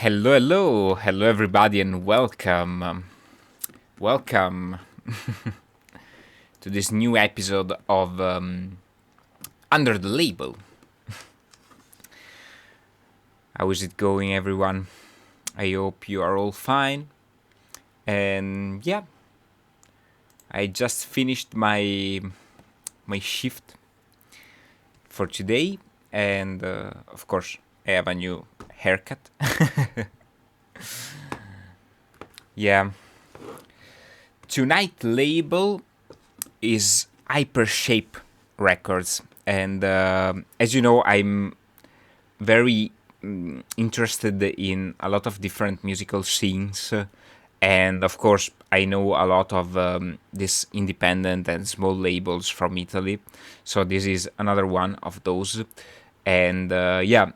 Hello, everybody, and welcome to this new episode of Under the Label. How is it going, everyone? I hope you are all fine. And yeah, I just finished my shift for today, and of course, I have a new haircut. Yeah. Tonight label is Hypershape Records, and as you know, I'm very interested in a lot of different musical scenes, and of course, I know a lot of these independent and small labels from Italy. So this is another one of those, and yeah,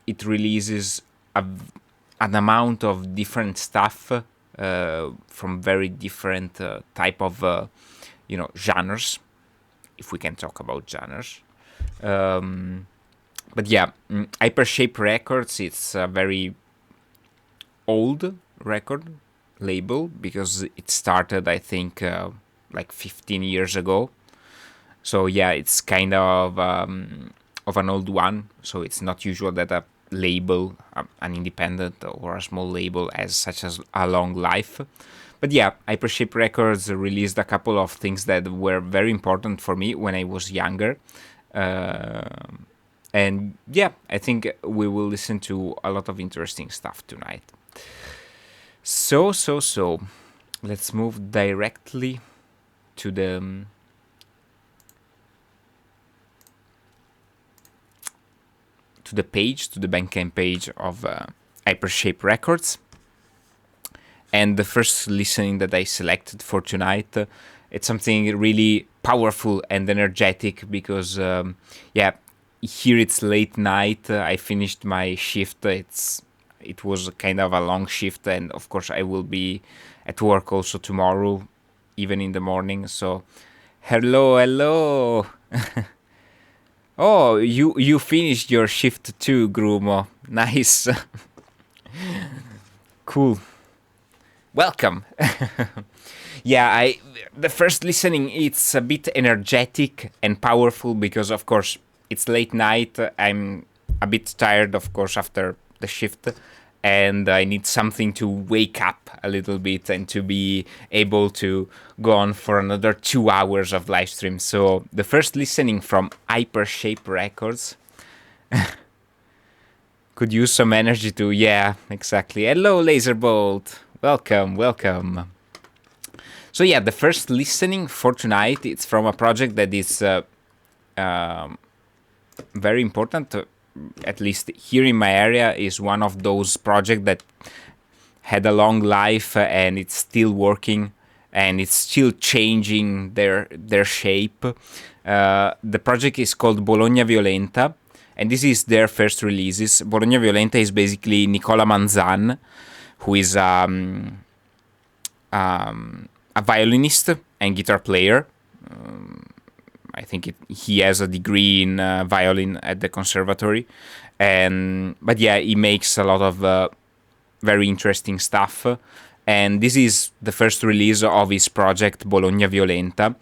it releases an amount of different stuff from very different type of genres, if we can talk about genres. But yeah, Hypershape Records, it's a very old record label because it started, I think, like 15 years ago. So yeah, it's kind of an old one. So it's not usual that a label, an independent or a small label, has such as a long life. But yeah, Hypershape Records released a couple of things that were very important for me when I was younger. And yeah, I think we will listen to a lot of interesting stuff tonight. So, let's move directly to the page, to the Bandcamp page of Hypershape Records. And the first listening that I selected for tonight, it's something really powerful and energetic because, yeah, here it's late night. I finished my shift. It was kind of a long shift, and of course I will be at work also tomorrow, even in the morning. So, hello. Oh, you finished your shift too, Grumo. Nice. Cool. Welcome. Yeah, the first listening, it's a bit energetic and powerful because of course it's late night. I'm a bit tired, of course, after the shift, and I need something to wake up a little bit and to be able to go on for another 2 hours of live stream. So the first listening from Hypershape Records could use some energy to, yeah, exactly. Hello, Laserbolt. Welcome. So yeah, the first listening for tonight, it's from a project that is very important, at least here in my area, is one of those projects that had a long life and it's still working and it's still changing their shape. The project is called Bologna Violenta, and this is their first releases. Bologna Violenta is basically Nicola Manzan, who is a violinist and guitar player. I think he has a degree in violin at the conservatory, but yeah, he makes a lot of very interesting stuff. And this is the first release of his project Bologna Violenta.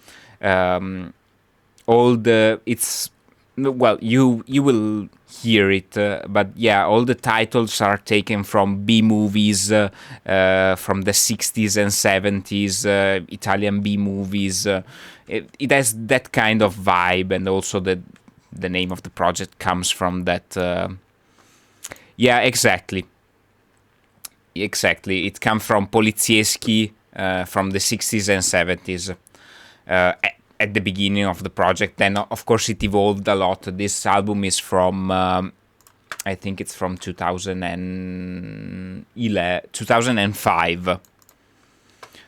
You will hear it, but yeah, all the titles are taken from B movies from the 60s and 70s, Italian B movies. It has that kind of vibe, and also the name of the project comes from that. Yeah, exactly. It comes from Polizieschi from the 60s and 70s. At the beginning of the project, then of course it evolved a lot. This album is from I think it's from 2005.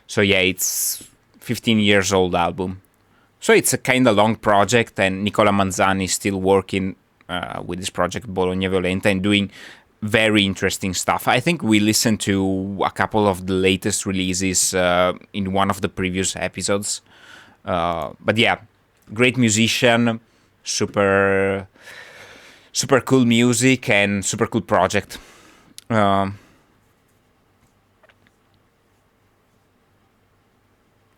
So yeah, it's 15 years old album. So it's a kind of long project, and Nicola Manzani is still working with this project Bologna Violenta and doing very interesting stuff. I think we listened to a couple of the latest releases in one of the previous episodes. But yeah, great musician, super cool music, and super cool project.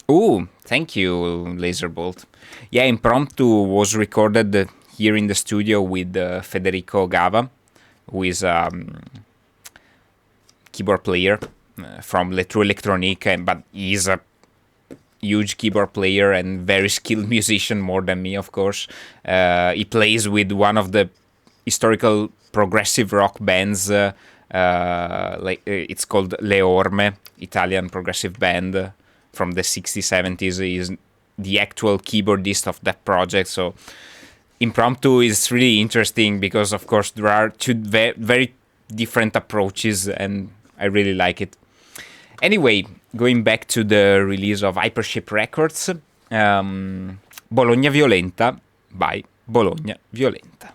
Oh, thank you, Laserbolt. Yeah, Impromptu was recorded here in the studio with Federico Gava, who is keyboard player from True Electronique, but he's a huge keyboard player and very skilled musician, more than me, of course. He plays with one of the historical progressive rock bands, it's called Le Orme, Italian progressive band from the 60s, 70s. He's the actual keyboardist of that project, so Impromptu is really interesting because, of course, there are two very different approaches, and I really like it. Anyway, going back to the release of Hypershape Records, Bologna Violenta by Bologna Violenta.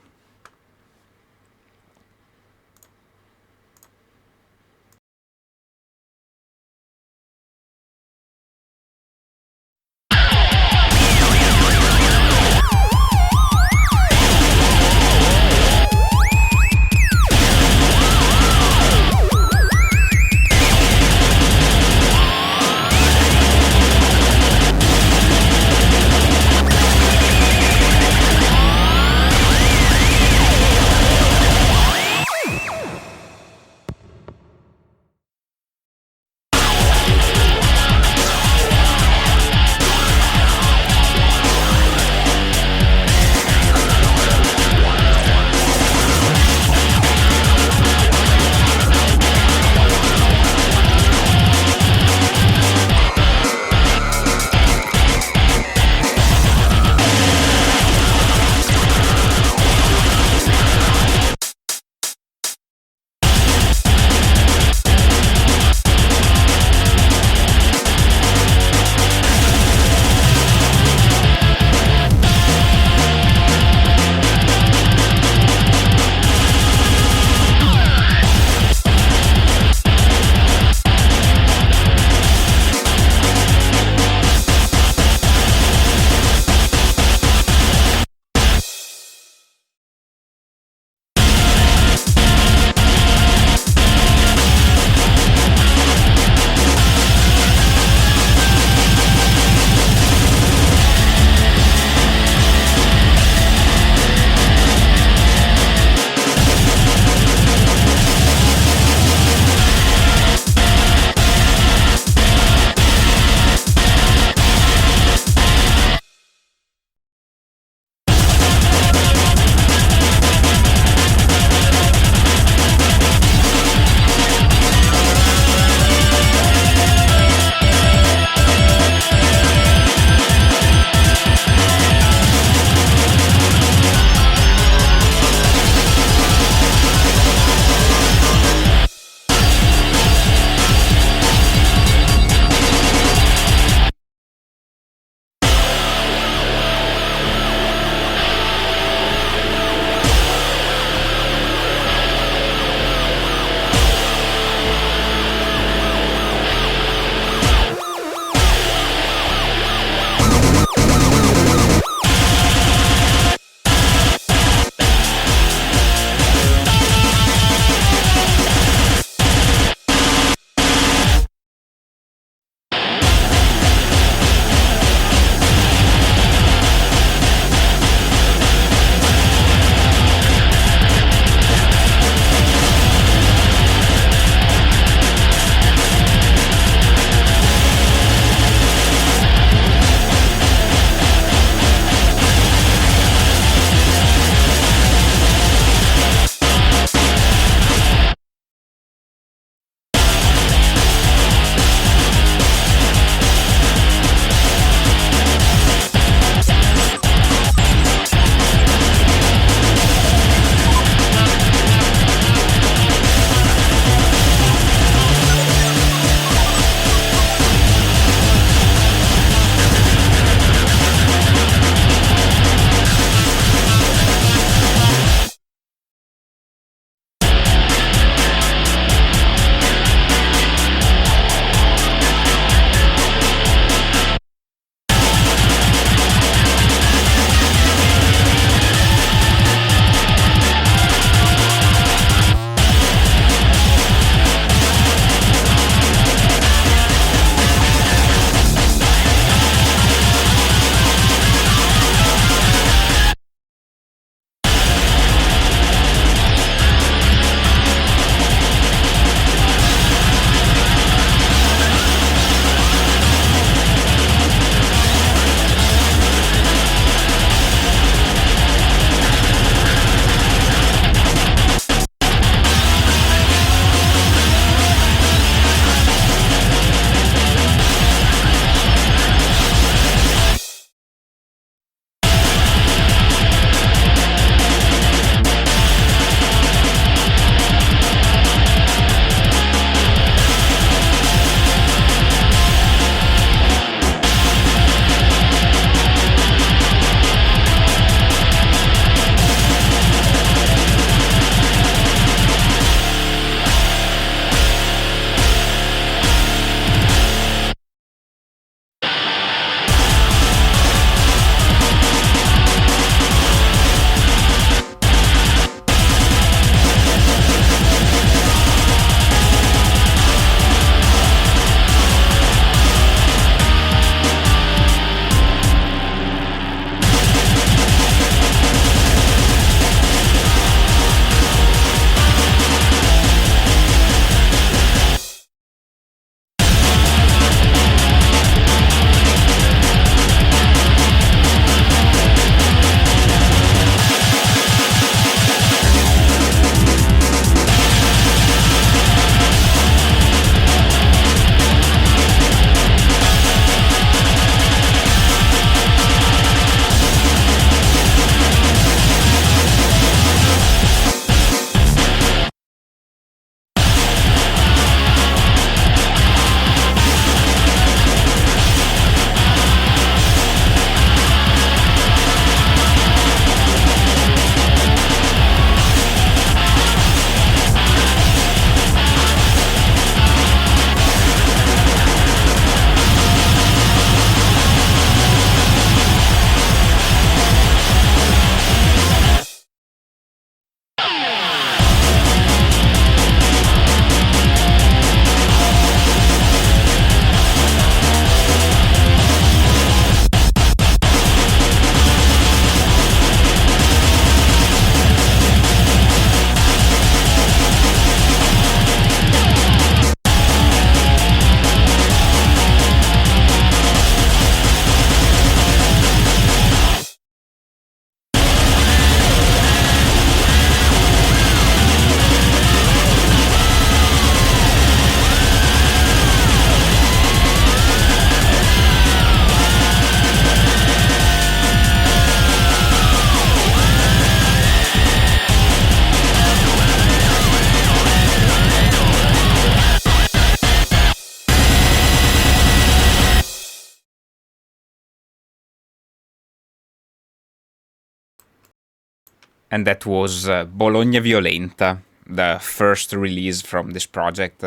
and that was Bologna Violenta, the first release from this project.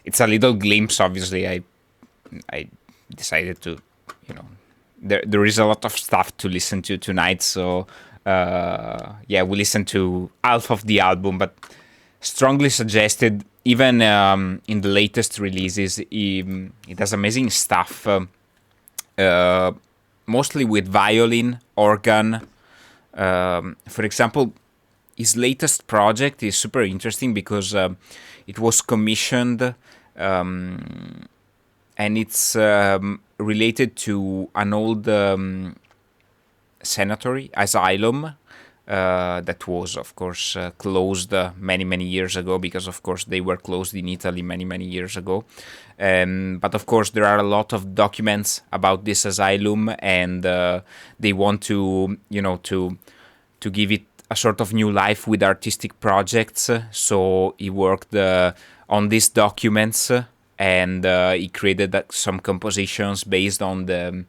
It's a little glimpse, obviously. I decided to, you know, there is a lot of stuff to listen to tonight, so yeah, we listened to half of the album, but strongly suggested. Even in the latest releases, it has amazing stuff. Mostly with violin, organ. For example, his latest project is super interesting because it was commissioned and it's related to an old sanitary asylum that was, of course, closed many years ago, because, of course, they were closed in Italy many years ago. But, of course, there are a lot of documents about this asylum, and they want to, to give it a sort of new life with artistic projects. So he worked on these documents, and he created some compositions based on the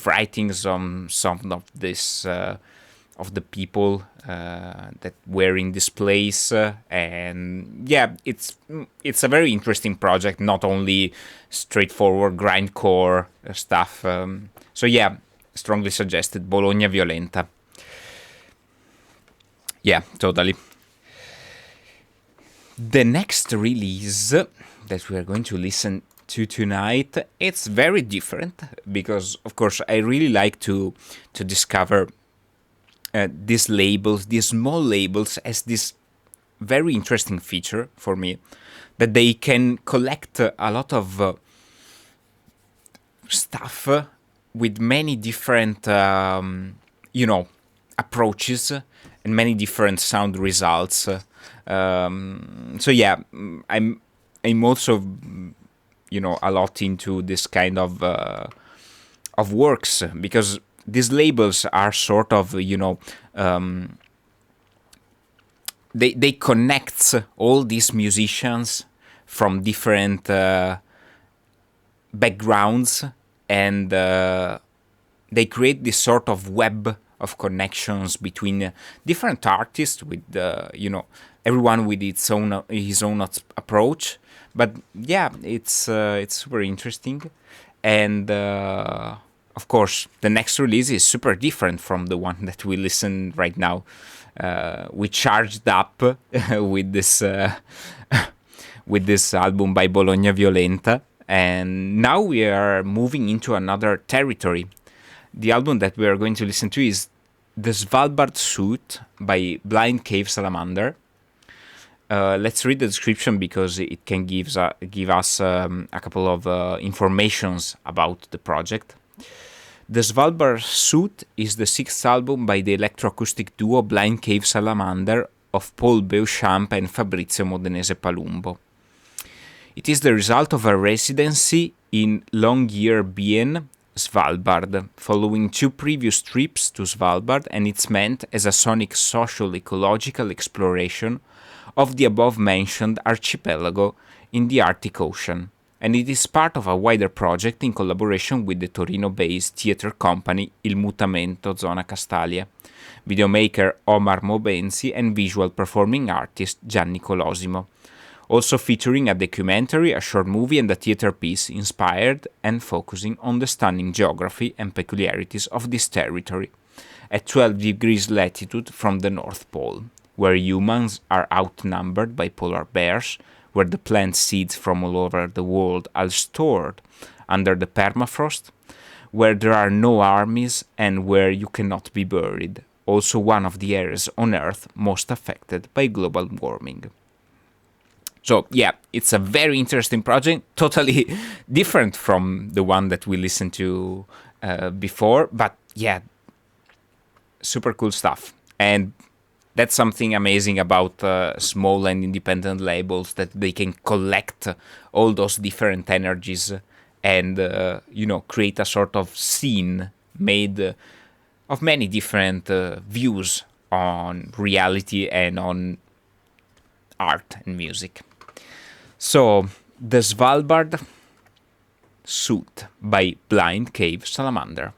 writings on some of this of the people that were in this place, and yeah, it's a very interesting project, not only straightforward grindcore stuff. So yeah, strongly suggested Bologna Violenta. Yeah, totally. The next release that we are going to listen to tonight, it's very different, because of course I really like to discover these labels, these small labels, as this very interesting feature for me, that they can collect a lot of stuff with many different, approaches and many different sound results. So yeah, I'm also, a lot into this kind of works, because these labels are sort of, they connect all these musicians from different backgrounds, and they create this sort of web of connections between different artists, with everyone with his own approach. But yeah, it's super interesting, and of course, the next release is super different from the one that we listen right now. We charged up with this album by Bologna Violenta, and now we are moving into another territory. The album that we are going to listen to is The Svalbard Suite by Blind Cave Salamander. Let's read the description, because it can give us a couple of informations about the project. The Svalbard Suite is the sixth album by the electroacoustic duo Blind Cave Salamander of Paul Beauchamp and Fabrizio Modenese Palumbo. It is the result of a residency in Longyearbyen, Svalbard, following two previous trips to Svalbard, and it's meant as a sonic social ecological exploration of the above-mentioned archipelago in the Arctic Ocean, and it is part of a wider project in collaboration with the Torino-based theatre company Il Mutamento Zona Castalia, videomaker Omar Mobenzi, and visual performing artist Gianni Colosimo, also featuring a documentary, a short movie, and a theatre piece inspired and focusing on the stunning geography and peculiarities of this territory, at 12 degrees latitude from the North Pole, where humans are outnumbered by polar bears, where the plant seeds from all over the world are stored under the permafrost, where there are no armies, and where you cannot be buried, also one of the areas on Earth most affected by global warming. So yeah, it's a very interesting project, totally different from the one that we listened to before, but yeah, super cool stuff. And that's something amazing about small and independent labels, that they can collect all those different energies and, create a sort of scene made of many different views on reality and on art and music. So, The Svalbard Suite by Blind Cave Salamander.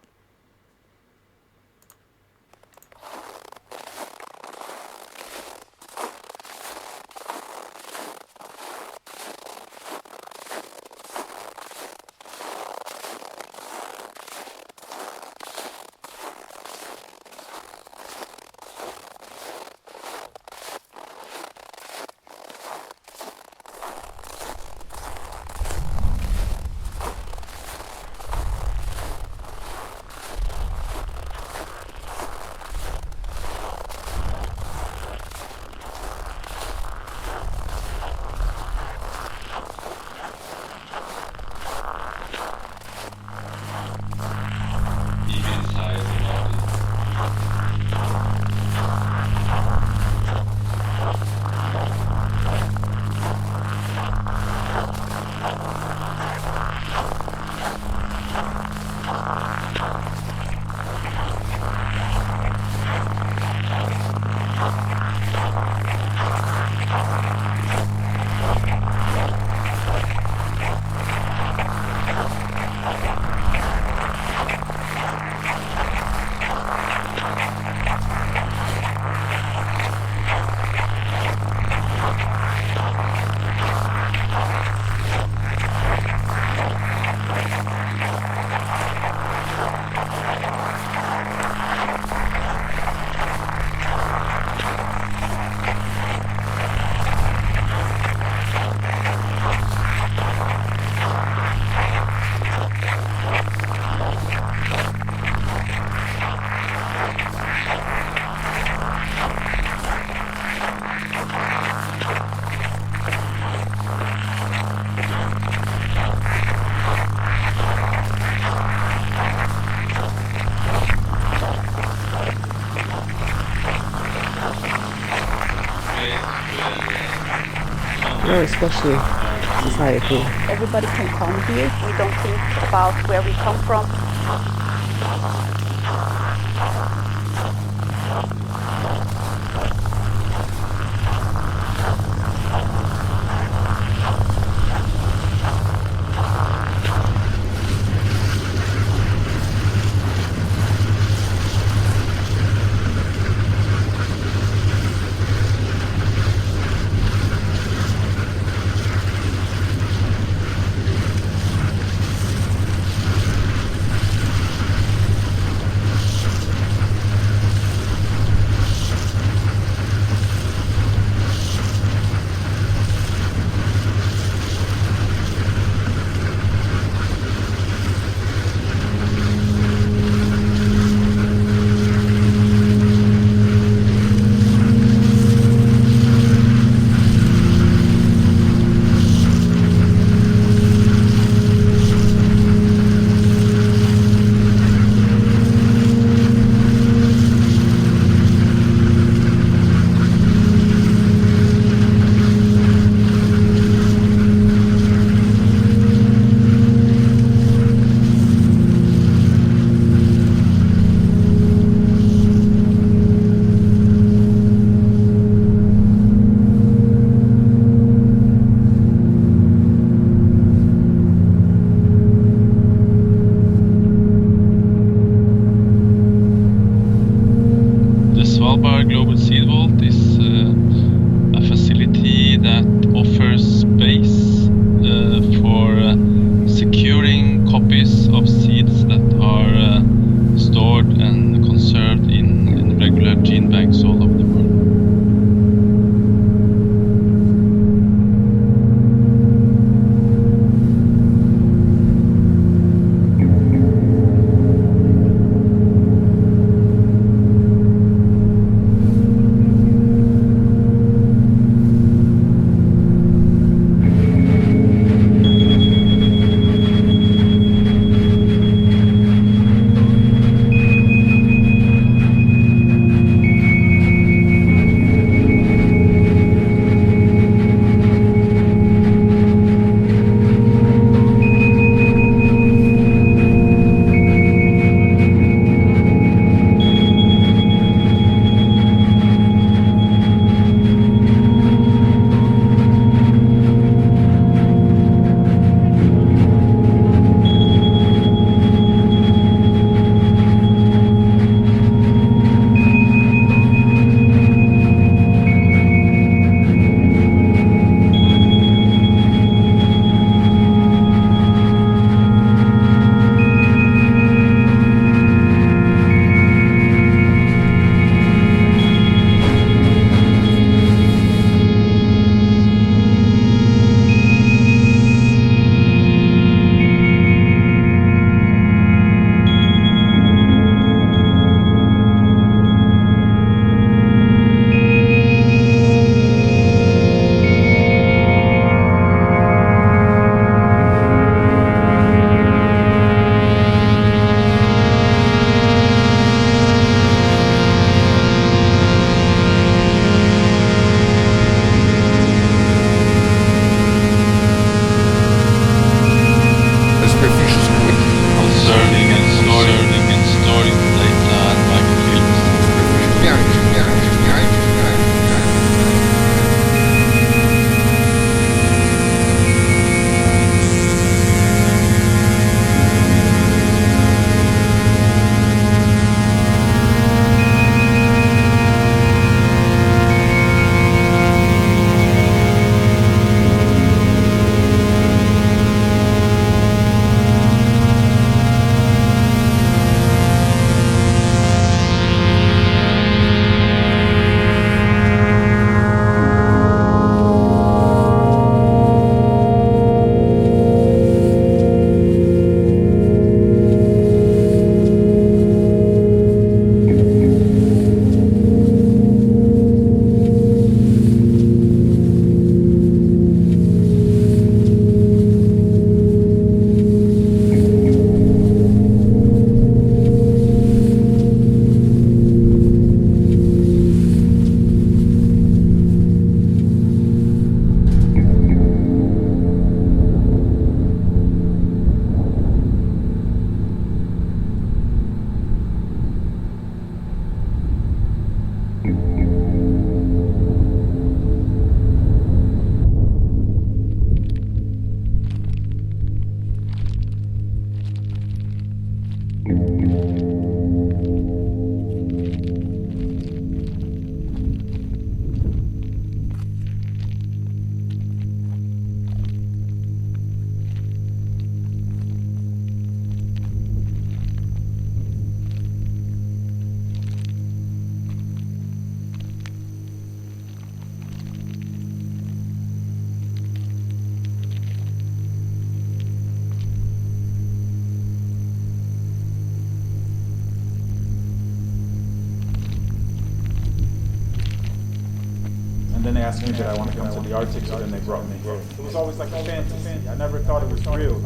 very special society. Everybody can come here. We don't think about where we come from. Svalbard Global Seed Vault is a facility that offers space for securing copies of seeds that are stored and conserved in regular gene banks all over the world. asked me did I want to come to the Arctic, so then they brought me here. It was always like a fantasy. I never thought it was real.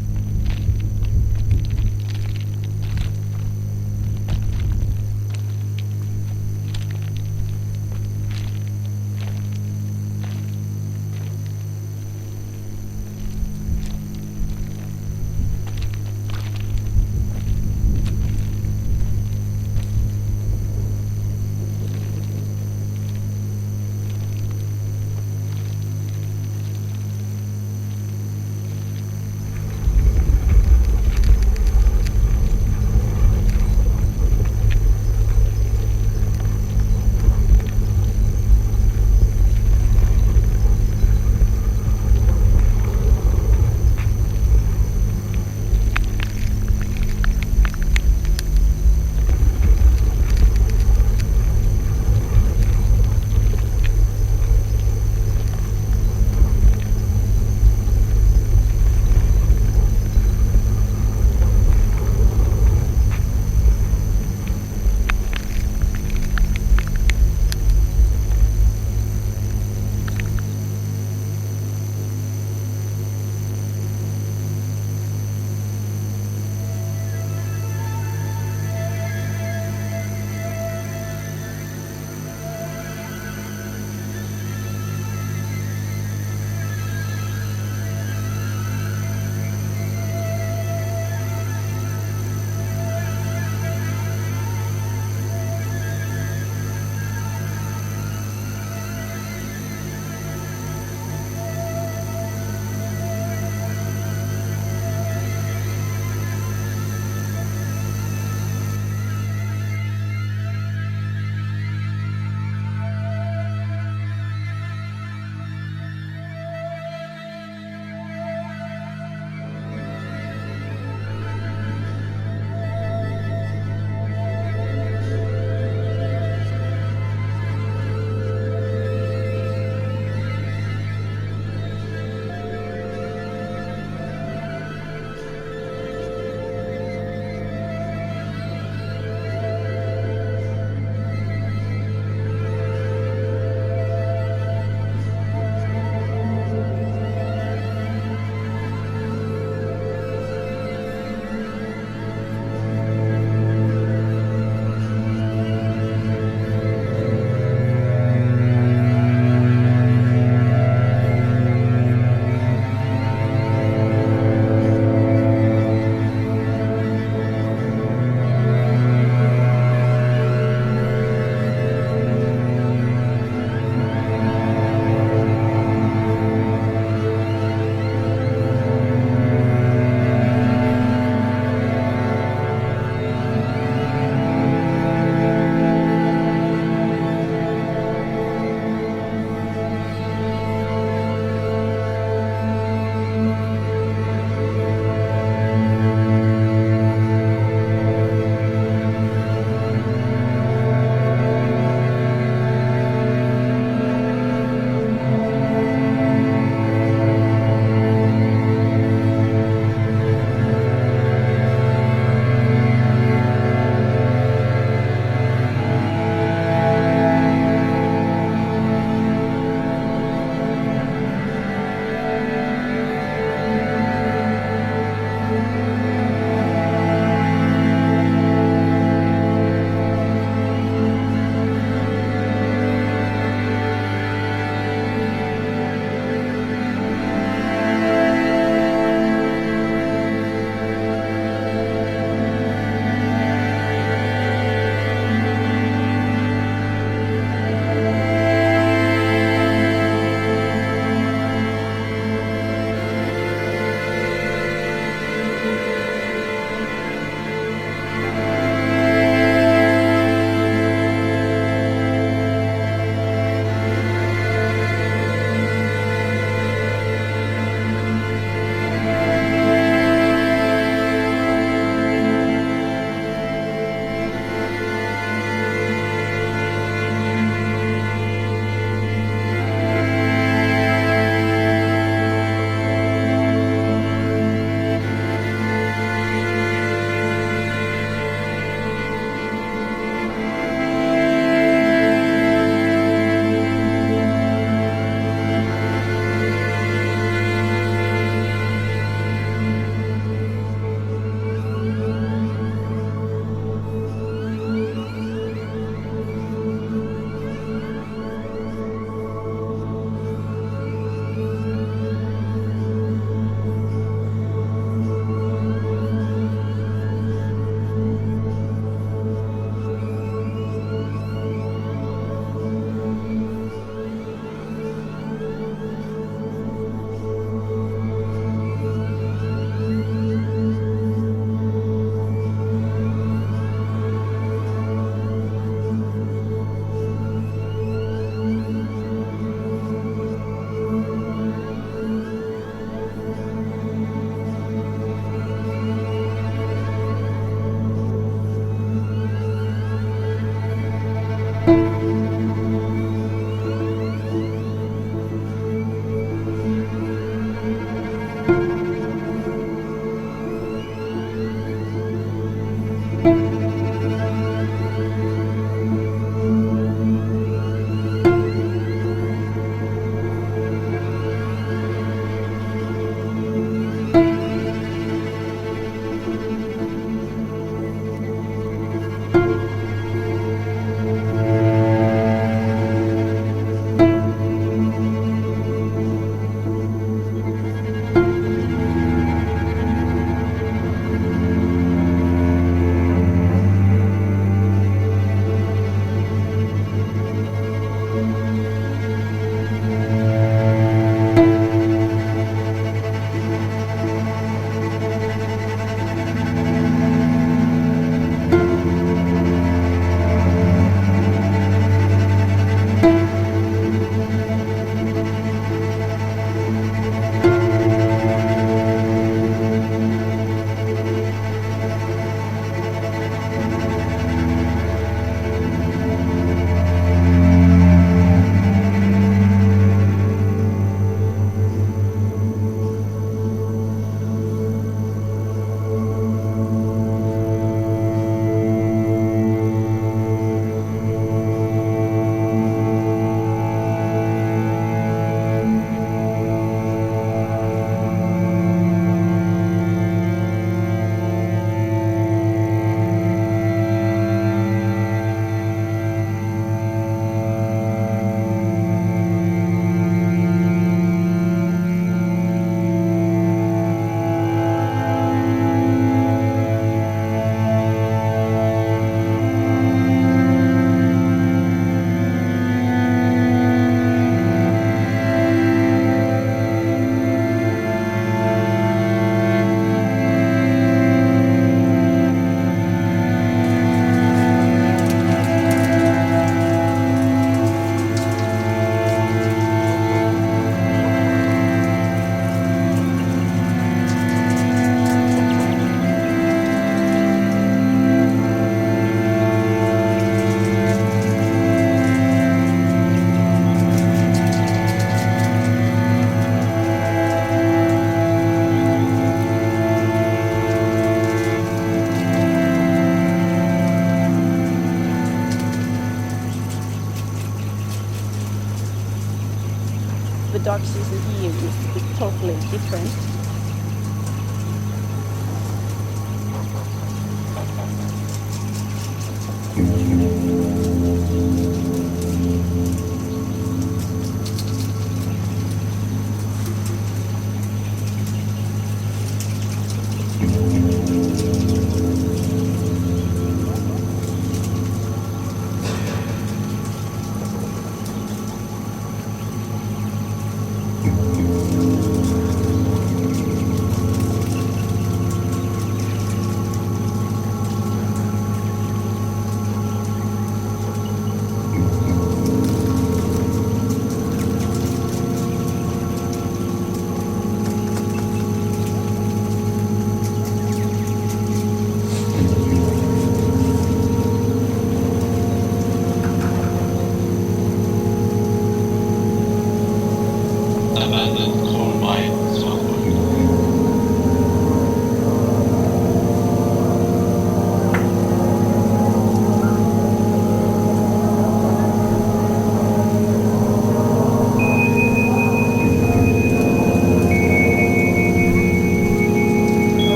The dark season here is totally different.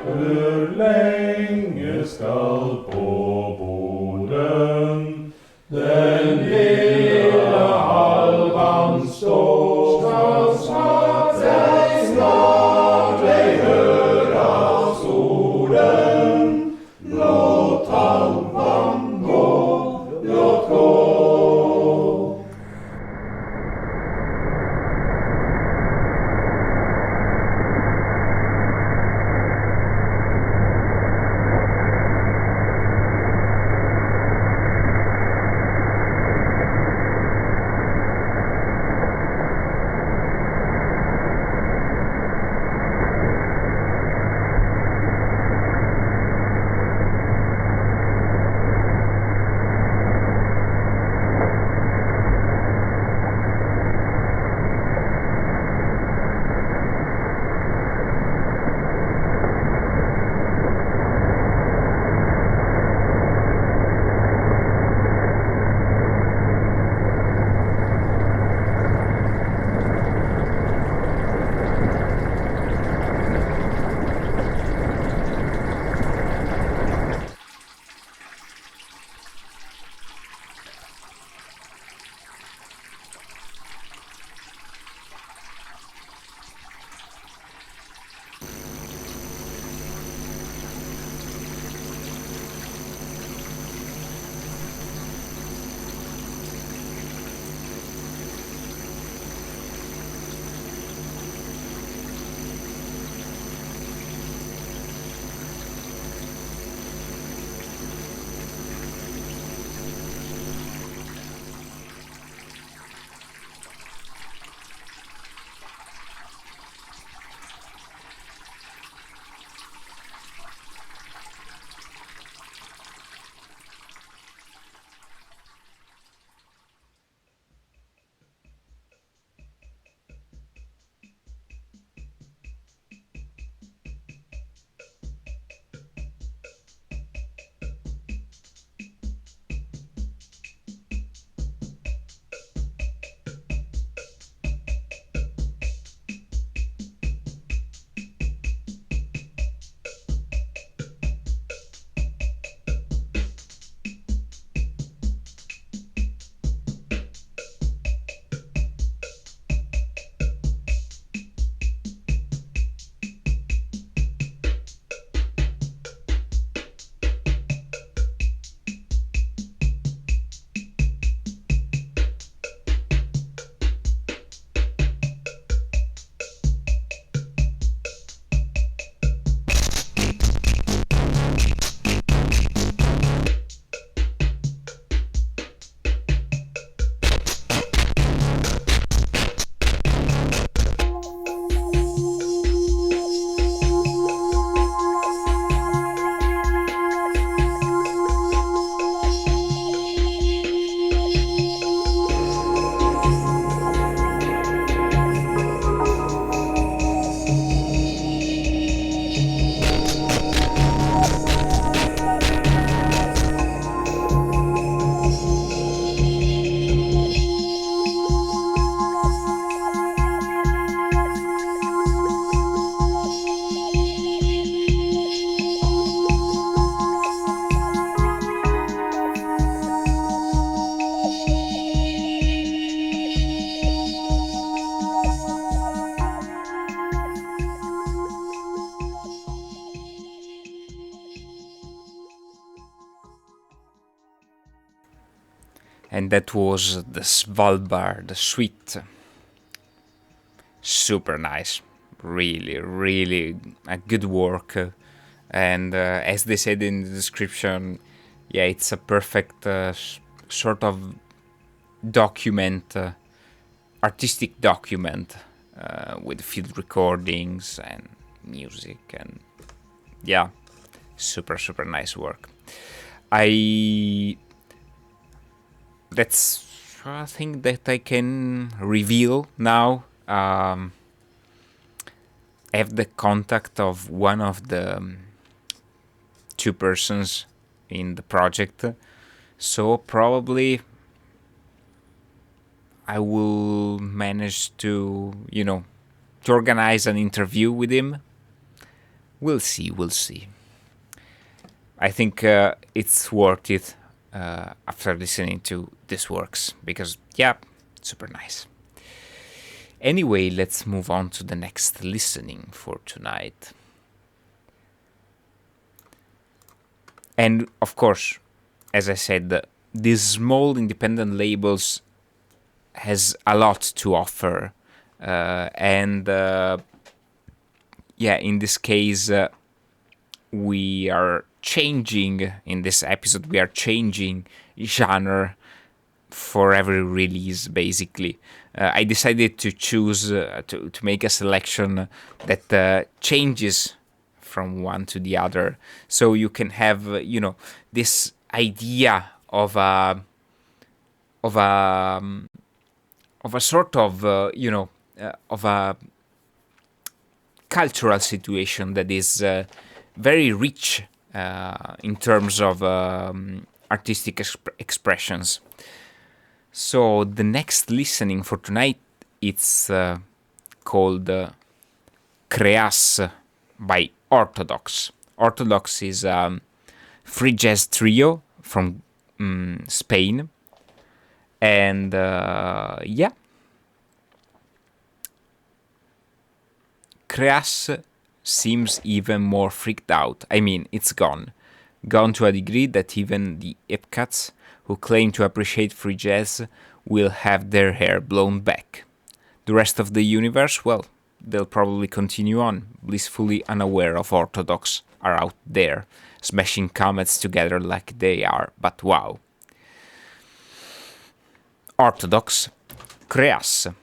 Hur länge skall på borden den lilla halvan stå? Skall snart ej höras orden. Låt halvan gå, låt gå. And that was the Svalbard Suite. Super nice. Really, really a good work. And as they said in the description, yeah, it's a perfect sort of document, artistic document with field recordings and music, and yeah, super, super nice work. That's a thing that I can reveal now. I have the contact of one of the two persons in the project, so probably I will manage to, to organize an interview with him We'll see, we'll see. I think it's worth it after listening to these works, because, yeah, super nice. Anyway, let's move on to the next listening for tonight. And, of course, as I said, these small independent labels has a lot to offer. In this case, we are changing, in this episode, we are changing genre for every release, basically. I decided to choose, to make a selection that changes from one to the other, so you can have, this idea of a sort of, of a cultural situation that is very rich in terms of artistic expressions. So the next listening for tonight, it's called Creas by Orthodox. Orthodox is a free jazz trio from Spain. And Creas seems even more freaked out. I mean, it's gone to a degree that even the Epcats, who claim to appreciate free jazz, will have their hair blown back. The rest of the universe, well, they'll probably continue on, blissfully unaware of Orthodox are out there, smashing comets together like they are, but wow. Orthodox, Creas.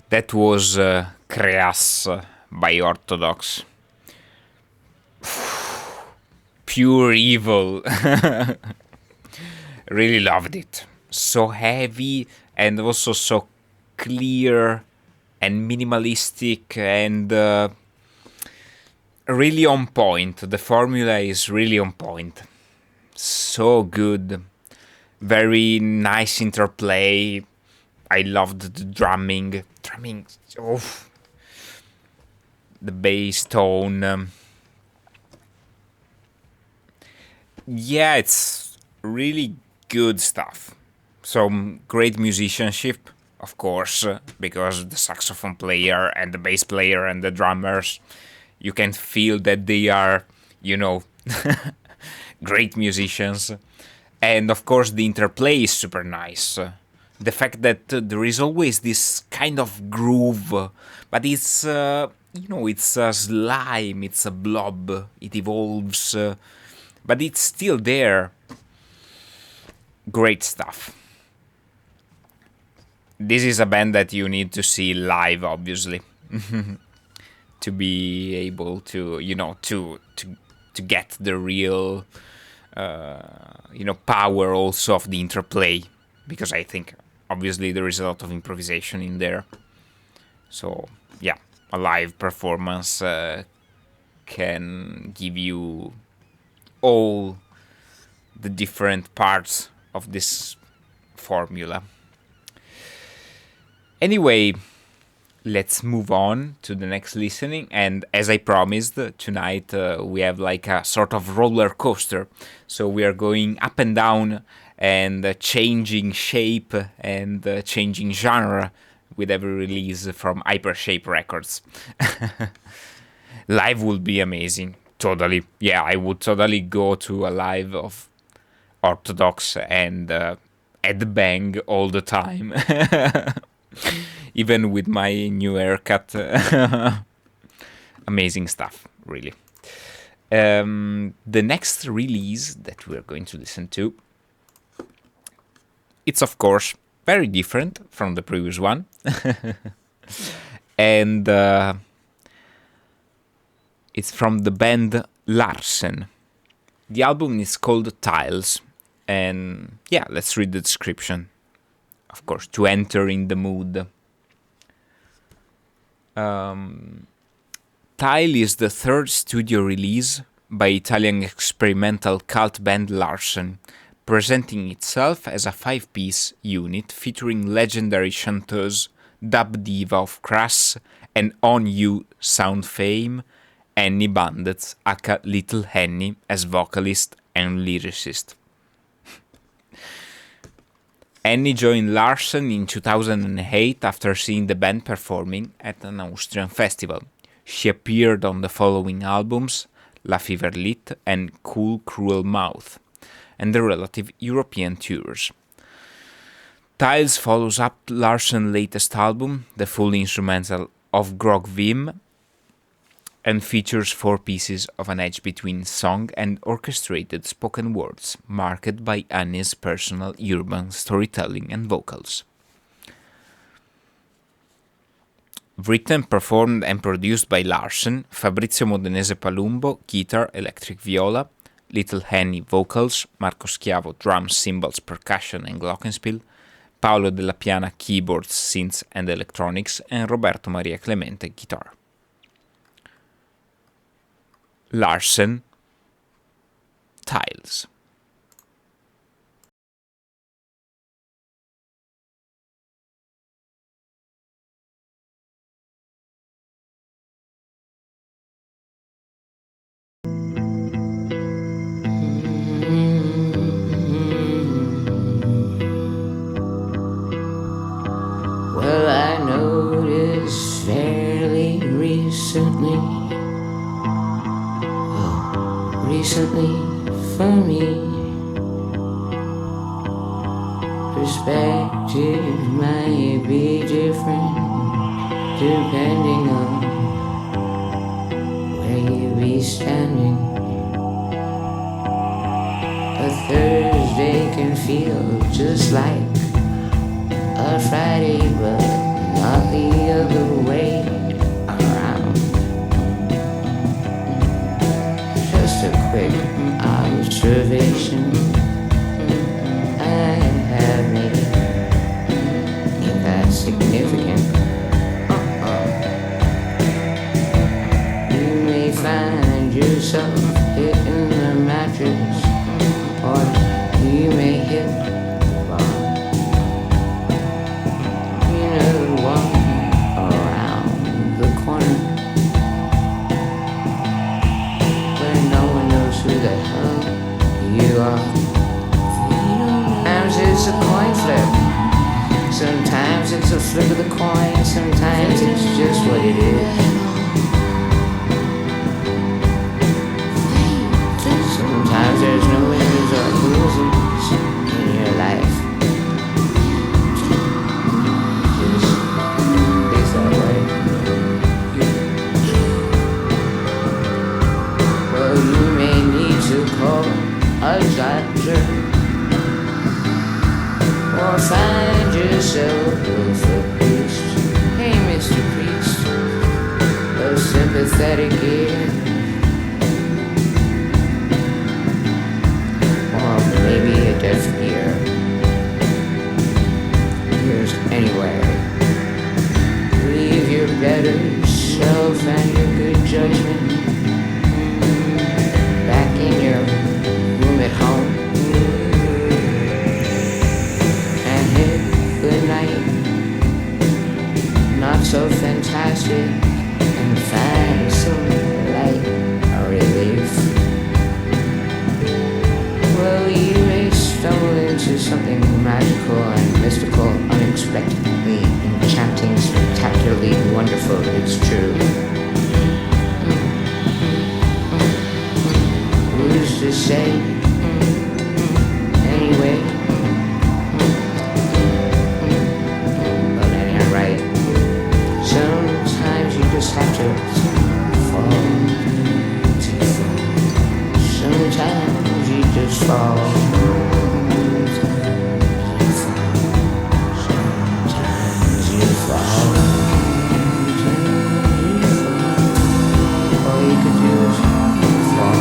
That was Creas by Orthodox. Pure evil. Really loved it. So heavy and also so clear and minimalistic and really on point. The formula is really on point. So good. Very nice interplay. I loved the drumming. Oh, the bass tone. Yeah, it's really good stuff. Some great musicianship, of course, because the saxophone player and the bass player and the drummers, you can feel that they are, great musicians. And of course, the interplay is super nice. The fact that there is always this kind of groove, but it's, it's a slime, it's a blob, it evolves, but it's still there. Great stuff. This is a band that you need to see live, obviously, to be able to, to get the real, power also of the interplay, because I think obviously there is a lot of improvisation in there. So yeah, a live performance can give you all the different parts of this formula. Anyway, let's move on to the next listening. And as I promised, tonight we have like a sort of roller coaster. So we are going up and down and changing shape and changing genre with every release from Hypershape Records. Live would be amazing. Totally. Yeah, I would totally go to a live of Orthodox and headbang all the time. Even with my new haircut. Amazing stuff, really. The next release that we're going to listen to, it's of course very different from the previous one. And it's from the band Larsen. The album is called Tiles. And yeah, let's read the description. Of course, to enter in the mood. Tile is the third studio release by Italian experimental cult band Larsen, presenting itself as a 5-piece unit featuring legendary chanteuse, dub diva of Crass and On You sound fame, Annie Bandets, aka Little Henny, as vocalist and lyricist. Annie joined Larsen in 2008 after seeing the band performing at an Austrian festival. She appeared on the following albums, La Fever Lit and Cool Cruel Mouth, and the relative European tours. Tiles follows up Larsen's latest album, the full instrumental of Grog Vim, and features 4 pieces of an edge between song and orchestrated spoken words, marked by Annie's personal urban storytelling and vocals. Written, performed and produced by Larsen, Fabrizio Modenese Palumbo, guitar, electric viola, Little Henny, vocals, Marco Schiavo, drums, cymbals, percussion and glockenspiel, Paolo Della Piana, keyboards, synths and electronics, and Roberto Maria Clemente, guitar. Larsen, Tiles. Well, I noticed fairly recently for me, perspective might be different depending on where you be standing. A Thursday can feel just like a Friday, but not the other way around. Just a quick observation I have made. Ain't that significant? You may find yourself hitting the mattress, or you may hit the bar. You know the one around the corner, where no one knows who the hell you are. Sometimes it's a coin flip, sometimes it's a flip of the coin, sometimes it's just what it is. Sometimes there's no winners or losers in your life. Just is that way. Well, you may need to call a doctor, or find yourself a priest. Hey, Mr. Priest, a sympathetic ear. Maybe a deaf ear. Here's anyway. Leave your better self and your good judgment back in your room at home, and hit good night. Not so fantastic, and find some light or relief. Well, you may stumble into something magical and mystical, unexpectedly enchanting, spectacularly wonderful, it's true. Who's to say? Anyway. Well, anyhow, right. Sometimes you just have to fall. Sometimes you just fall. Sometimes you fall. All you could do is fall.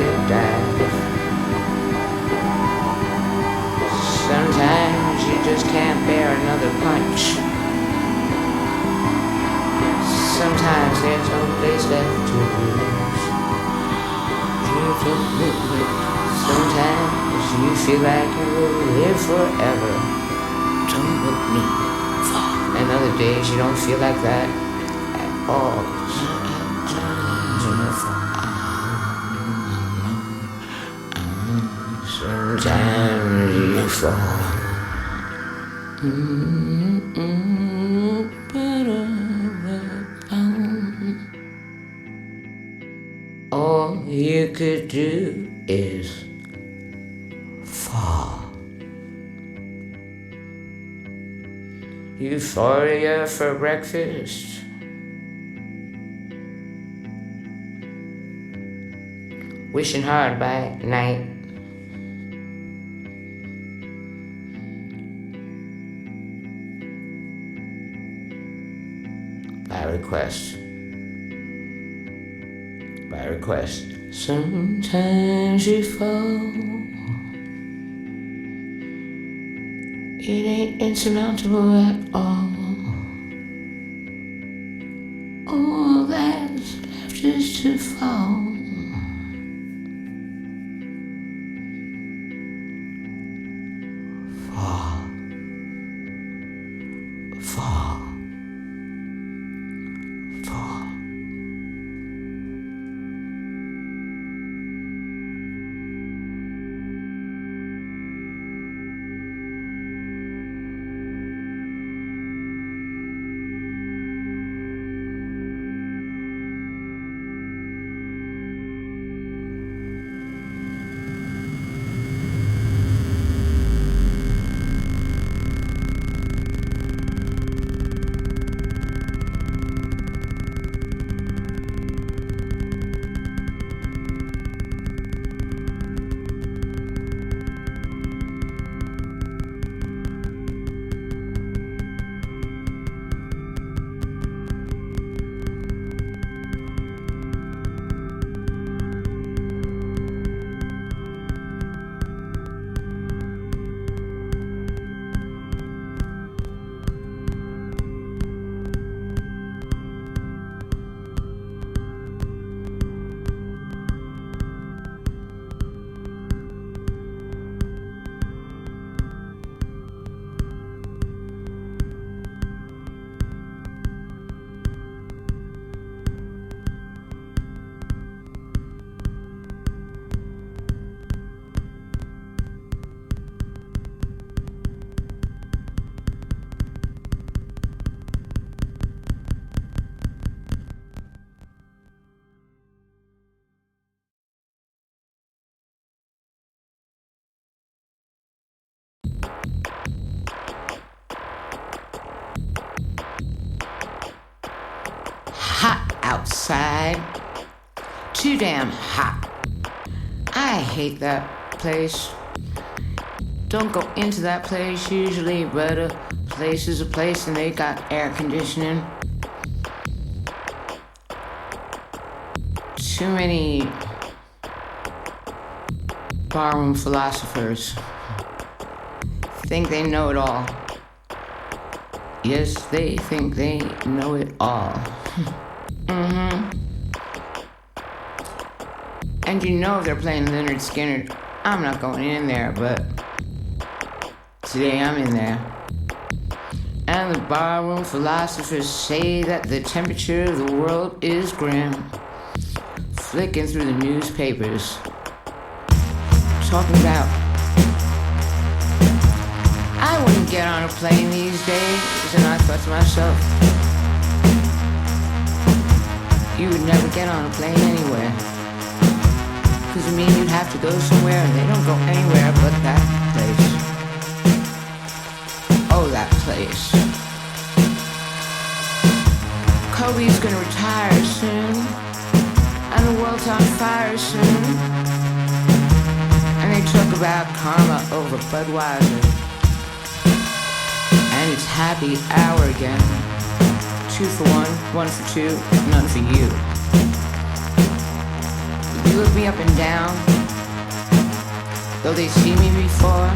a dive. Sometimes you just can't bear another punch. Sometimes there's no place left to lose. Sometimes you feel like you will live forever. Don't let me fall. And other days you don't feel like that at all. Sometimes you fall. All you could do is fall. Euphoria for breakfast. Wishing hard by night. By request. Sometimes you fall. It ain't insurmountable at all. All that's left is to fall. Fall. Hot outside. Too damn hot. I hate that place. Don't go into that place usually, but a place is a place and they got air conditioning. Too many barroom philosophers think they know it all. Yes, they think they know it all. And you know they're playing Leonard Skinner. I'm not going in there, but today I'm in there. And the barroom philosophers say that the temperature of the world is grim. Flicking through the newspapers, talking about, I wouldn't get on a plane these days, and I thought to myself, you would never get on a plane anywhere. Because it means you'd have to go somewhere, and they don't go anywhere but that place. Oh, that place. Kobe's gonna retire soon, and the world's on fire soon. And they talk about karma over Budweiser. And it's happy hour again. 2 for 1, 1 for 2, none for you. You look me up and down, though they see me before.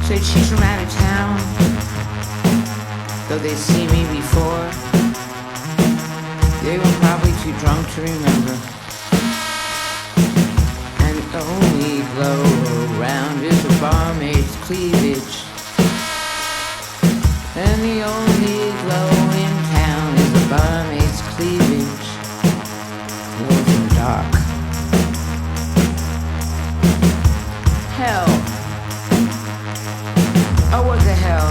Said she's from out of town, though they see me before. They were probably too drunk to remember. And the only glow around is a barmaid's cleavage. And the only glow in town is a barmaid's cleavage. Live in the dark. Hell. Oh, what the hell?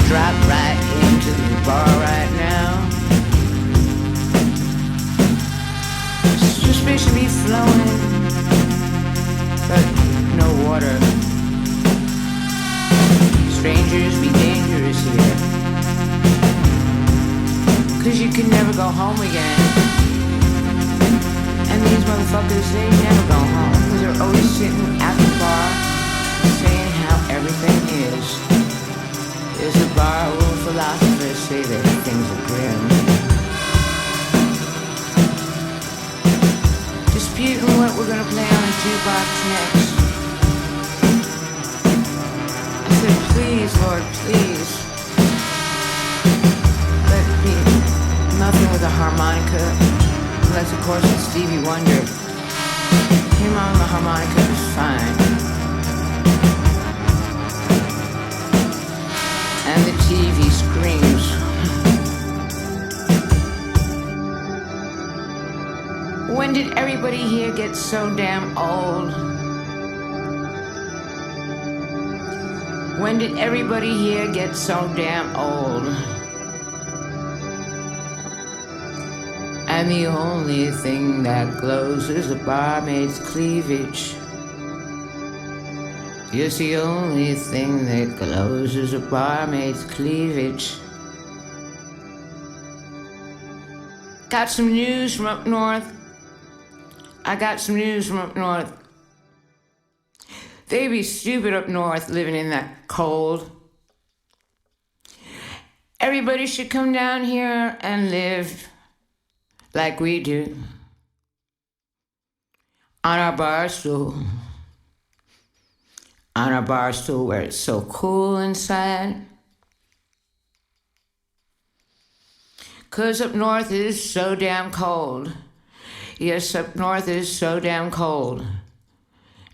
Drop right into the bar right now. Suspicion be flowing, but no water. Strangers be dangerous here, 'cause you can never go home again. And these motherfuckers, they never go home, 'cause they're always sitting at the bar saying how everything is. There's a bar where philosophers say that things are grim, disputing what we're gonna play on the jukebox next. I said, please, Lord, please, let it be nothing with a harmonica, unless of course it's Stevie Wonder. Him on the harmonica is fine. And the TV screams. When did everybody here get so damn old? When did everybody here get so damn old? And the only thing that glows is a barmaid's cleavage. Yes, the only thing that glows is a barmaid's cleavage. Got some news from up north. I got some news from up north. They be stupid up north living in that cold. Everybody should come down here and live like we do. On our bar stool. On our bar stool where it's so cool inside. 'Cause up north it is so damn cold. Yes, up north it is so damn cold.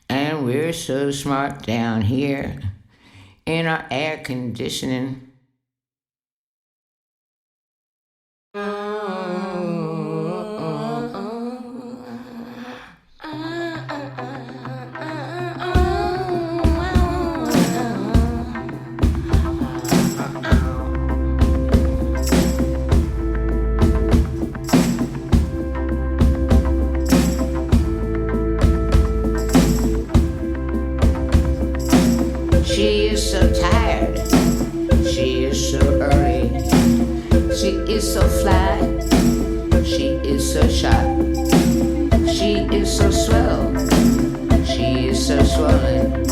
And we're so smart down here in our air conditioning. She is so tired, she is so early, she is so fly, she is so sharp, she is so swell, she is so swollen,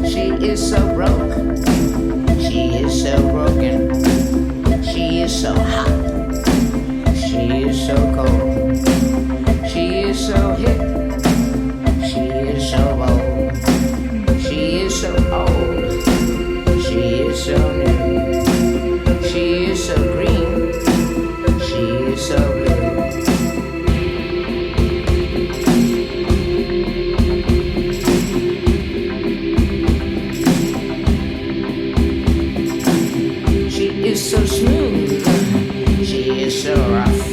she is so broke, she is so broken, she is so hot, she is so cold, she is so hip, she is so bold. She is so old, she is so new, she is so green, she is so blue. She is so smooth, she is so rough,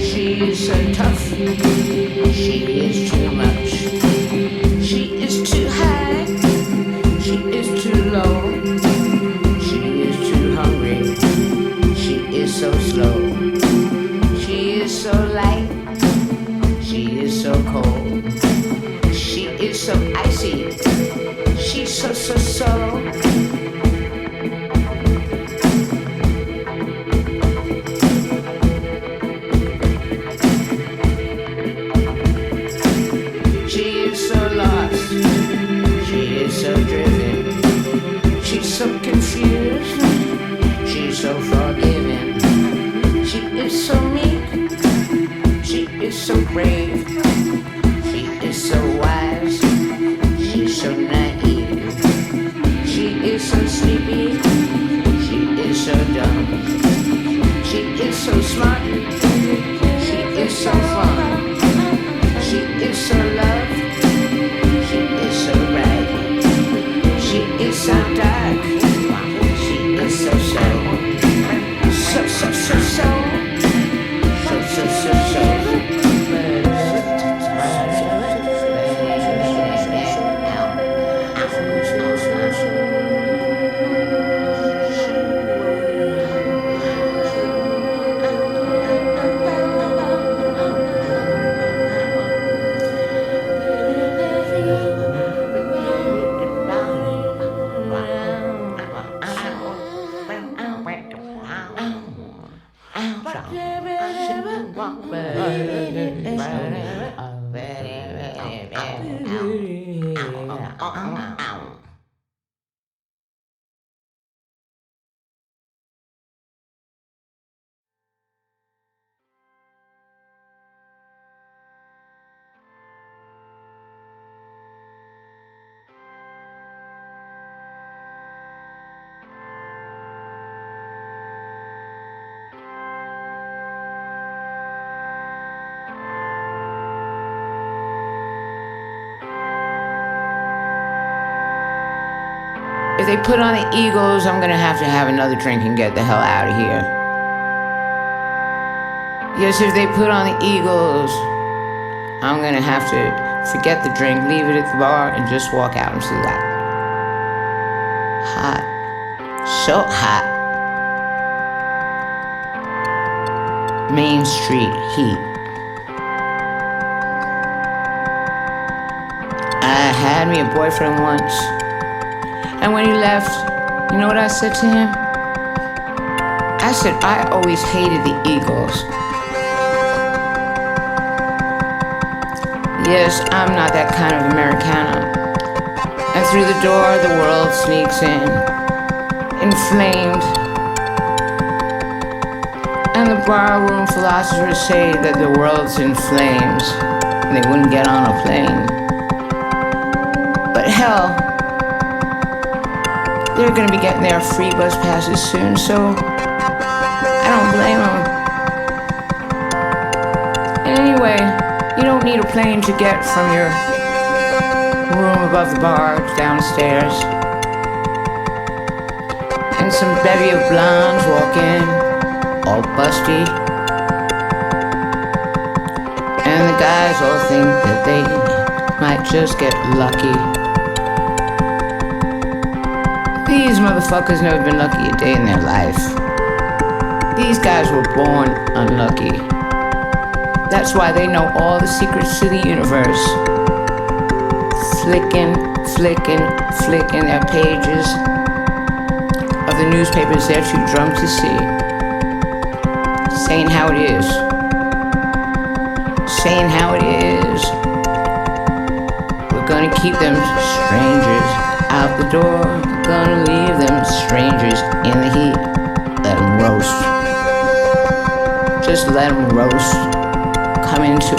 she is so tough, she is too much, she is too high, she is too low, she is too hungry, she is so slow, she is so light, she is so cold, she is so icy, she's so. She is so lost, she is so driven, she's so confused, she's so forgiving, she is so meek, so brave. She is so wise. She's so naive. She is so sleepy. She is so dumb. She is so smart. She is so fun. She is so loved. She is so bright. She is so dark. She is so so. So so so so. So so so so. If they put on the Eagles, I'm gonna have to have another drink and get the hell out of here. Yes, if they put on the Eagles, I'm gonna have to forget the drink, leave it at the bar, and just walk out into that hot, so hot Main Street heat. I had me a boyfriend once. And when he left, you know what I said to him? I said, I always hated the Eagles. Yes, I'm not that kind of Americana. And through the door, the world sneaks in, inflamed. And the barroom philosophers say that the world's in flames, and they wouldn't get on a plane. But hell, they're gonna be getting their free bus passes soon, so I don't blame them. And anyway, you don't need a plane to get from your room above the bar downstairs. And some bevy of blondes walk in, all busty. And the guys all think that they might just get lucky. These motherfuckers never been lucky a day in their life. These guys were born unlucky. That's why they know all the secrets to the universe. Flicking their pages of the newspapers they're too drunk to see. Saying how it is. Saying how it is. We're gonna keep them strangers out the door. Gonna leave them strangers in the heat. Let them roast. Just let them roast. Come into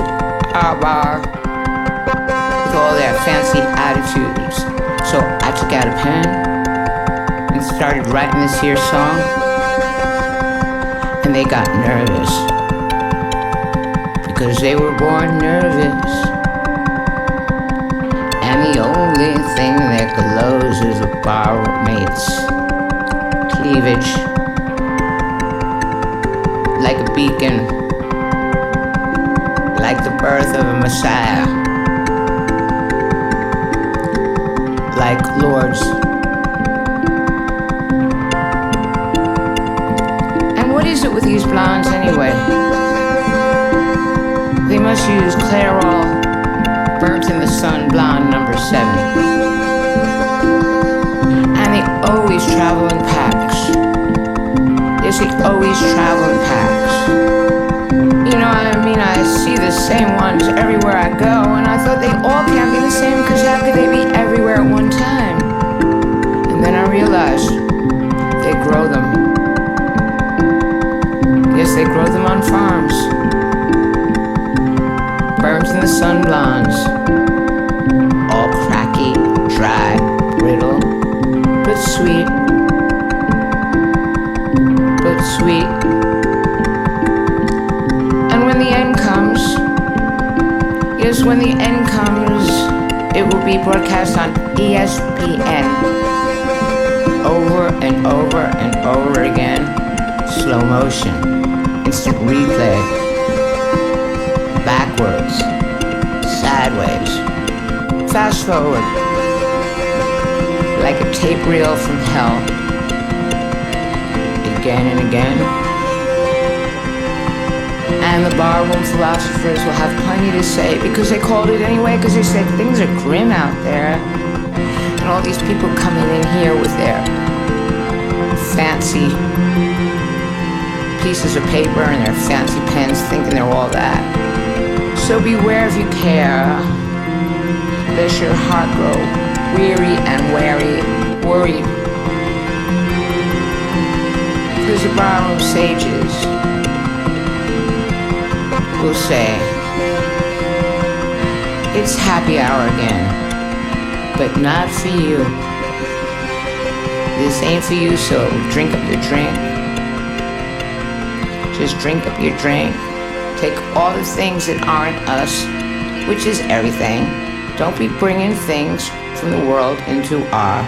our bar with all their fancy attitudes. So I took out a pen and started writing this here song. And they got nervous. Because they were born nervous. And the only thing that glows is a barmaid's cleavage. Like a beacon. Like the birth of a Messiah. Like lords. And what is it with these blondes anyway? They must use Clairol. Burnt in the sun, blonde number 7. And they always travel in packs. Yes, they always travel in packs. You know, I mean, I see the same ones everywhere I go, and I thought they all can't be the same, because how could they be everywhere at one time? And then I realized they grow them. Yes, they grow them on farms. arms and the sun blondes, all cracky, dry, brittle, but sweet, but sweet. And when the end comes, yes, when the end comes, it will be broadcast on ESPN over and over and over again. Slow motion, instant replay, backwards, sideways, fast forward, like a tape reel from hell, again and again. And the barroom philosophers will have plenty to say because they called it anyway, because they said things are grim out there. And all these people coming in here with their fancy pieces of paper and their fancy pens thinking they're all that. So beware if you care, lest your heart grow weary and worried. Because the barroom sages will say, it's happy hour again, but not for you. This ain't for you, so drink up your drink. Just drink up your drink. Take all the things that aren't us, which is everything. Don't be bringing things from the world into our.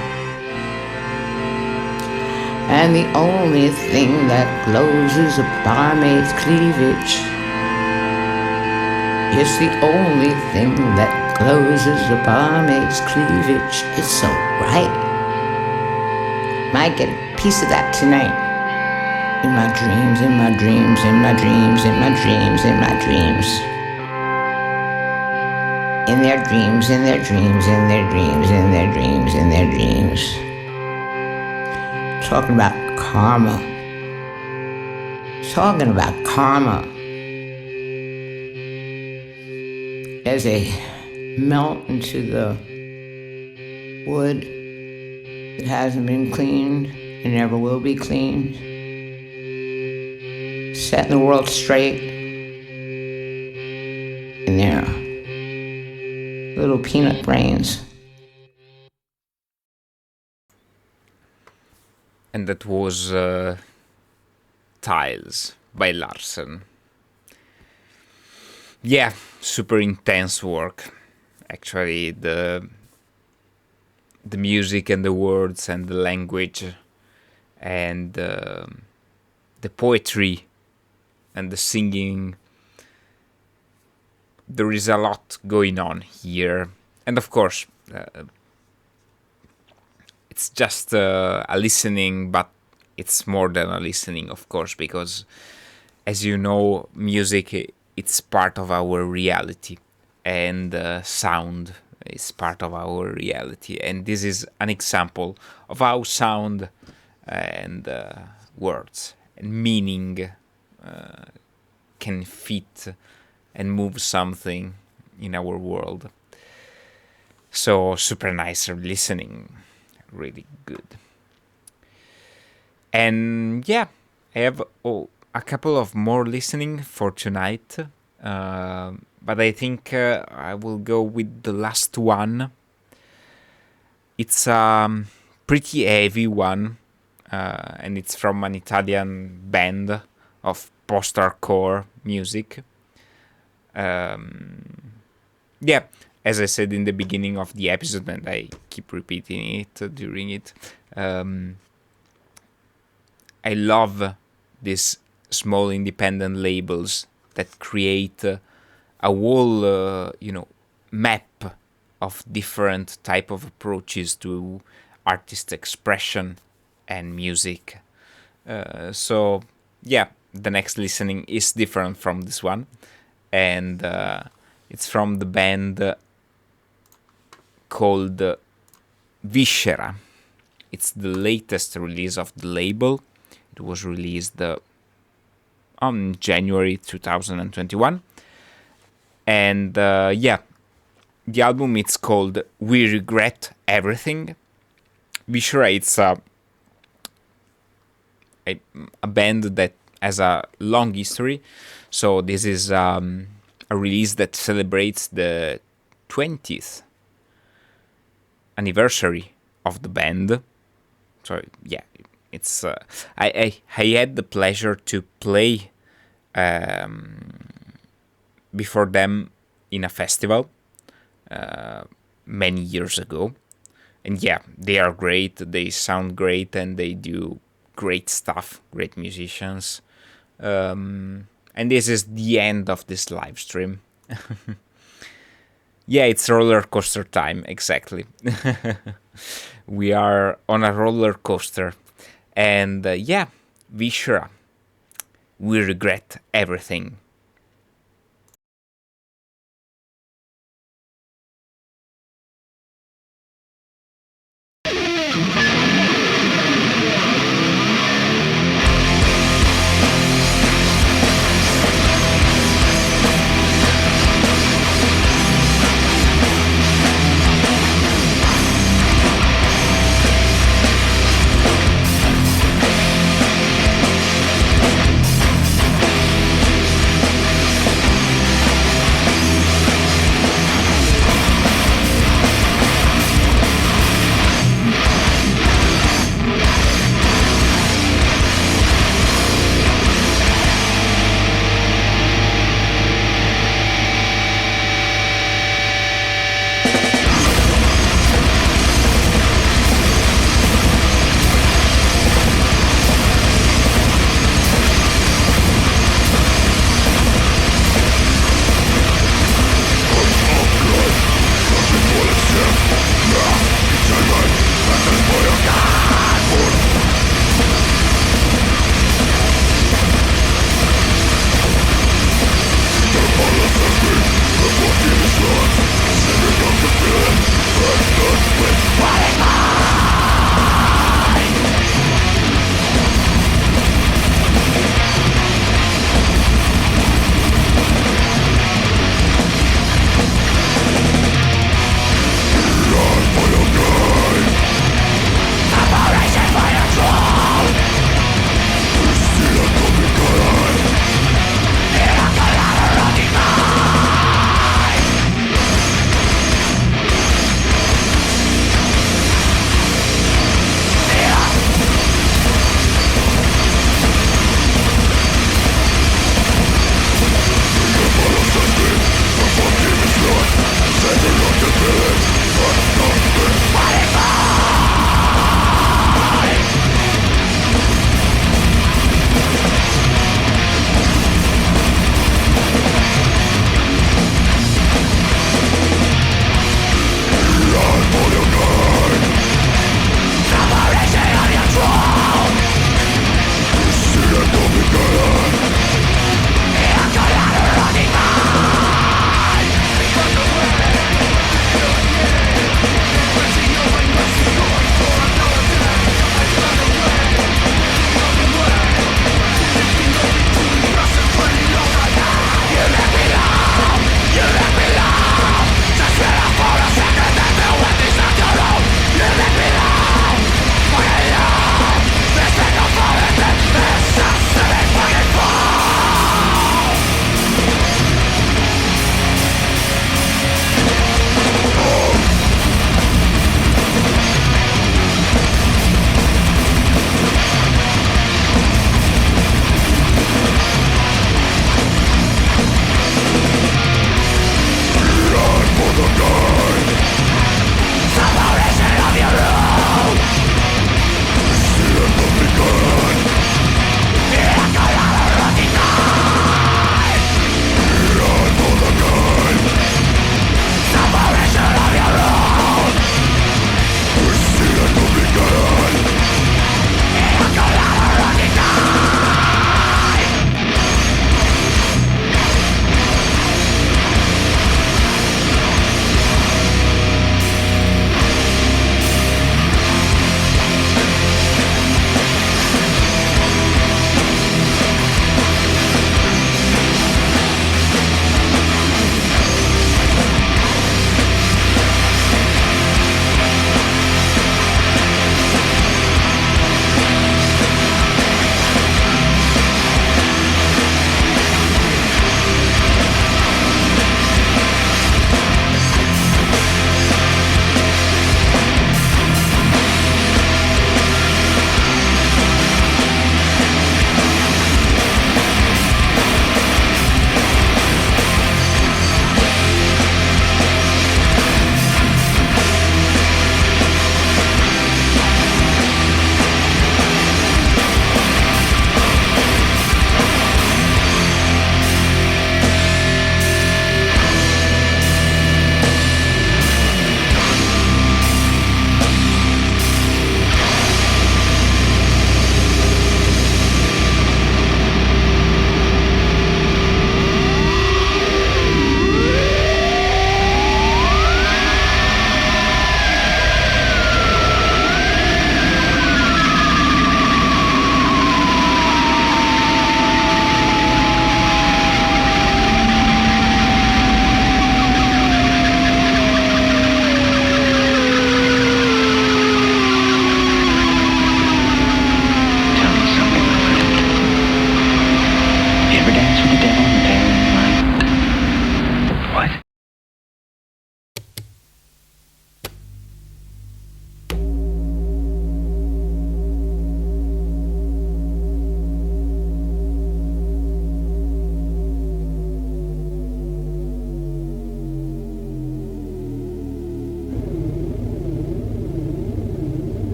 And the only thing that glows is a barmaid's cleavage. It's the only thing that glows is a barmaid's cleavage. It's so right. Might get a piece of that tonight. In my dreams, in my dreams, in my dreams, in my dreams, in my dreams. In their dreams, in their dreams, in their dreams, in their dreams, in their dreams. Talking about karma. Talking about karma. As they melt into the wood that hasn't been cleaned and never will be cleaned, setting the world straight in their little peanut brains. And that was Tiles by Larsen. Yeah, super intense work. Actually, the music and the words and the language and the poetry and the singing. There is a lot going on here. And of course, it's just a listening, but it's more than a listening, of course, because as you know, music, it's part of our reality, and sound is part of our reality. And this is an example of how sound and words and meaning can fit and move something in our world. So super nice listening, really good. And yeah, I have a couple of more listening for tonight, but I think I will go with the last one. It's a pretty heavy one, and it's from an Italian band of post-hardcore music. Yeah, as I said in the beginning of the episode, and I keep repeating it during it, I love these small independent labels that create a whole, map of different type of approaches to artist expression and music. So yeah, the next listening is different from this one, and it's from the band called Viscera. It's the latest release of the label. It was released on January 2021. And yeah, the album it's called We Regret Everything. Viscera, it's a band that has a long history. So this is a a release that celebrates the 20th anniversary of the band. So yeah, it's I had the pleasure to play before them in a festival many years ago, and yeah, they are great. They sound great, and they do great stuff. Great musicians. And this is the end of this live stream. Yeah, it's roller coaster time, exactly. We are on a roller coaster. And yeah, Vishra, we regret everything.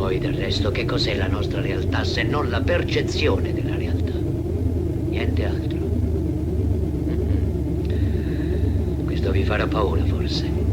Poi del resto che cos'è la nostra realtà se non la percezione della realtà? Niente altro. Questo vi farà paura forse.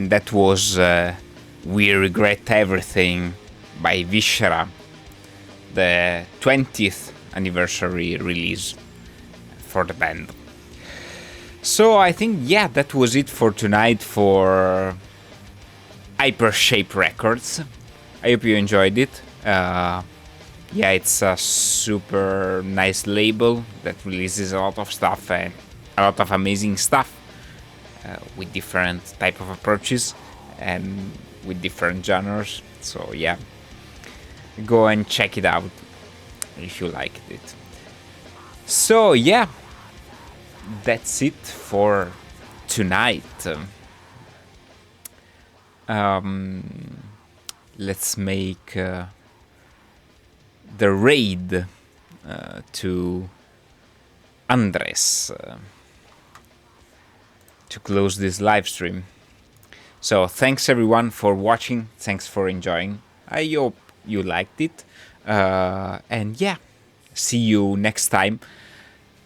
and that was We Regret Everything by Viscera, the 20th anniversary release for the band. So I think, yeah, that was it for tonight for Hypershape Records. I hope you enjoyed it. Yeah, it's a super nice label that releases a lot of stuff and a lot of amazing stuff with different type of approaches and with different genres. So yeah, go and check it out if you liked it. So yeah, that's it for tonight. Let's make the raid to Andres to close this live stream. So thanks everyone for watching. Thanks for enjoying. I hope you liked it. And yeah, see you next time.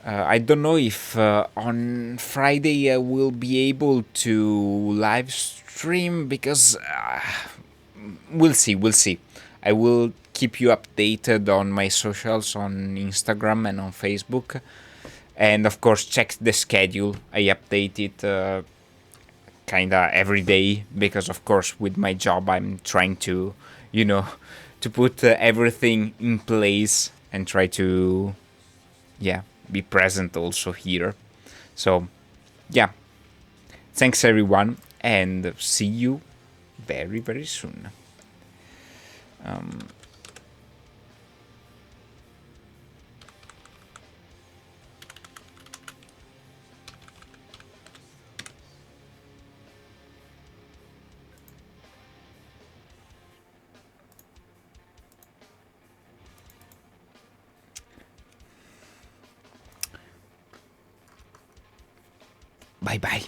I don't know if on Friday I will be able to live stream because we'll see. I will keep you updated on my socials on Instagram and on Facebook. And of course, check the schedule. I update it kinda every day because, of course, with my job, I'm trying to, to put everything in place and try to, be present also here. So, yeah. Thanks everyone, and see you very, very soon. Bye bye.